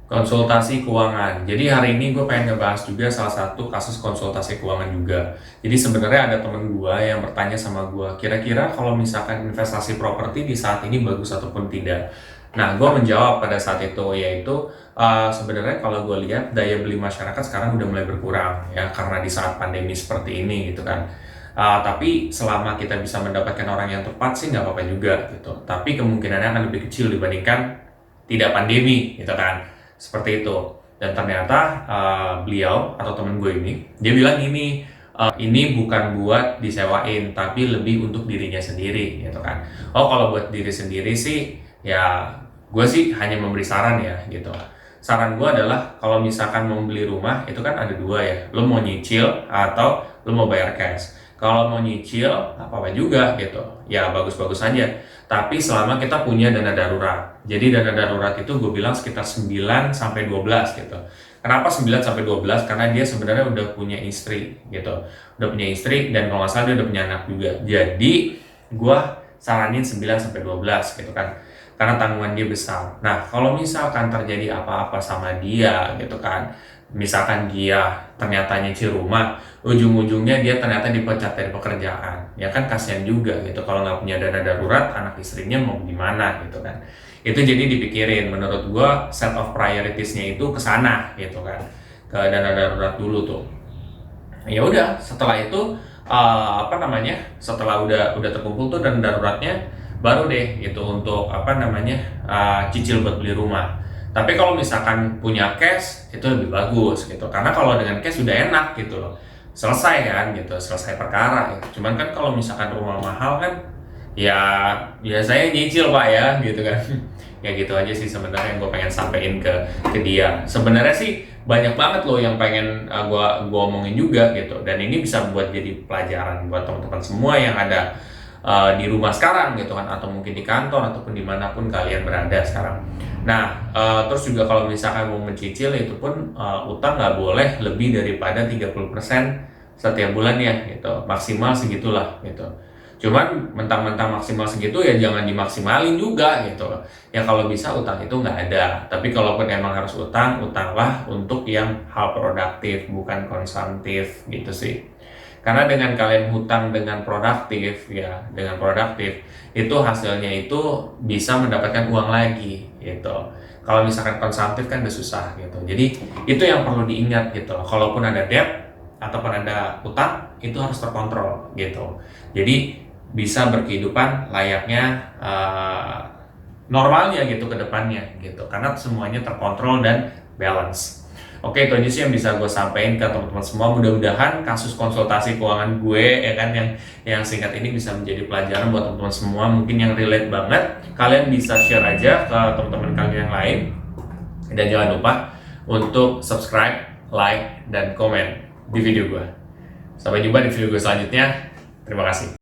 Konsultasi keuangan. Jadi hari ini gue pengen ngebahas juga salah satu kasus konsultasi keuangan juga. Jadi sebenarnya ada temen gue yang bertanya sama gue, kira-kira kalau misalkan investasi properti di saat ini bagus ataupun tidak. Nah, gue menjawab pada saat itu, yaitu sebenarnya kalau gue lihat daya beli masyarakat sekarang udah mulai berkurang ya, karena di saat pandemi seperti ini gitu kan. Tapi selama kita bisa mendapatkan orang yang tepat sih nggak apa-apa juga gitu. Tapi kemungkinannya akan lebih kecil dibandingkan tidak pandemi gitu kan, seperti itu. Dan ternyata beliau atau temen gue ini dia bilang ini bukan buat disewain tapi lebih untuk dirinya sendiri gitu kan. Oh, kalau buat diri sendiri sih ya gue sih hanya memberi saran ya gitu. Saran gue adalah kalau misalkan mau beli rumah itu kan ada dua ya, lo mau nyicil atau lo mau bayar cash. Kalau mau nyicil apa-apa juga gitu ya, bagus-bagus saja, tapi selama kita punya dana darurat. Jadi dana darurat itu gue bilang sekitar 9 sampai 12 gitu. Kenapa 9 sampai 12? Karena dia sebenarnya udah punya istri gitu. Udah punya istri dan kalau nggak salah dia udah punya anak juga. Jadi gue saranin 9 sampai 12 gitu kan. Karena tanggungan dia besar. Nah, kalau misalkan terjadi apa-apa sama dia gitu kan, misalkan dia ternyata nyicil rumah, ujung-ujungnya dia ternyata dipecat dari pekerjaan, ya kan kasihan juga gitu. Kalau nggak punya dana darurat, anak istrinya mau gimana gitu kan. Itu jadi dipikirin, menurut gua set of priorities-nya itu ke sana gitu kan, ke dana darurat dulu tuh. Ya udah, setelah itu setelah udah terkumpul tuh dana daruratnya, baru deh itu untuk cicil buat beli rumah. Tapi kalau misalkan punya cash itu lebih bagus gitu, karena kalau dengan cash udah enak gitu loh, selesai kan gitu, selesai perkara gitu. Cuman kan kalau misalkan rumah mahal kan, ya biasanya nyicil pak ya gitu kan. Ya gitu aja sih sebenarnya yang gue pengen sampein ke dia. Sebenarnya sih banyak banget loh yang pengen gua omongin juga gitu, dan ini bisa buat jadi pelajaran buat teman-teman semua yang ada di rumah sekarang gitu kan, atau mungkin di kantor ataupun dimanapun kalian berada sekarang. Nah, terus juga kalau misalkan mau mencicil itu pun utang nggak boleh lebih daripada 30% setiap bulan ya gitu, maksimal segitulah gitu. Cuman mentang-mentang maksimal segitu ya jangan dimaksimalin juga gitu. Ya kalau bisa utang itu nggak ada. Tapi kalaupun emang harus utang, utanglah untuk yang hal produktif, bukan konsumtif gitu sih. Karena dengan kalian hutang dengan produktif ya, dengan produktif itu hasilnya itu bisa mendapatkan uang lagi gitu. Kalau misalkan konsumtif kan udah susah gitu. Jadi itu yang perlu diingat gitu. Kalaupun ada debt ataupun ada utang itu harus terkontrol gitu. Jadi bisa berkehidupan layaknya normalnya gitu ke depannya gitu, karena semuanya terkontrol dan balance. Oke, itu aja sih yang bisa gue sampaikan ke teman-teman semua. Mudah-mudahan kasus konsultasi keuangan gue ya kan yang singkat ini bisa menjadi pelajaran buat teman-teman semua, mungkin yang relate banget. Kalian bisa share aja ke teman-teman kalian yang lain, dan jangan lupa untuk subscribe, like, dan komen di video gue. Sampai jumpa di video gue selanjutnya. Terima kasih.